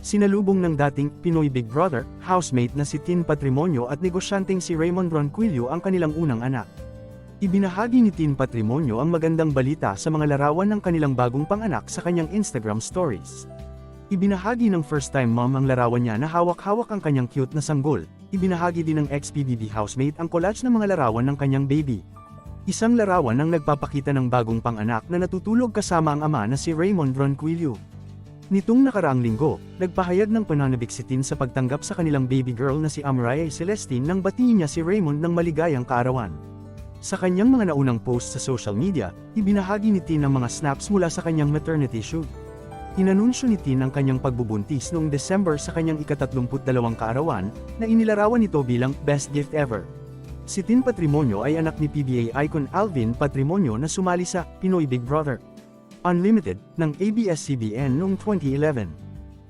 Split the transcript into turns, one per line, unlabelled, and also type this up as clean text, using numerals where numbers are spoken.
Sinalubong ng dating Pinoy Big Brother housemate na si Tin Patrimonio at negosyanteng si Raymond Ronquillo ang kanilang unang anak. Ibinahagi ni Tin Patrimonio ang magandang balita sa mga larawan ng kanilang bagong panganak sa kanyang Instagram stories. Ibinahagi ng first-time mom ang larawan niya na hawak-hawak ang kanyang cute na sanggol. Ibinahagi din ng ex-PBB housemate ang collage ng mga larawan ng kanyang baby. Isang larawan ang nagpapakita ng bagong panganak na natutulog kasama ang ama na si Raymond Ronquillo. Nitong nakaraang linggo, nagpahayag ng pananabik si Tin sa pagtanggap sa kanilang baby girl na si Amraya Celestine nang batiin niya si Raymond ng maligayang kaarawan. Sa kanyang mga naunang post sa social media, ibinahagi ni Tin ang mga snaps mula sa kanyang maternity shoot. Inanunsyo ni Tin ang kanyang pagbubuntis noong December sa kanyang ika-32 kaarawan, na inilarawan nito bilang best gift ever. Si Tin Patrimonio ay anak ni PBA icon Alvin Patrimonio na sumali sa Pinoy Big Brother Unlimited ng ABS-CBN noong 2011.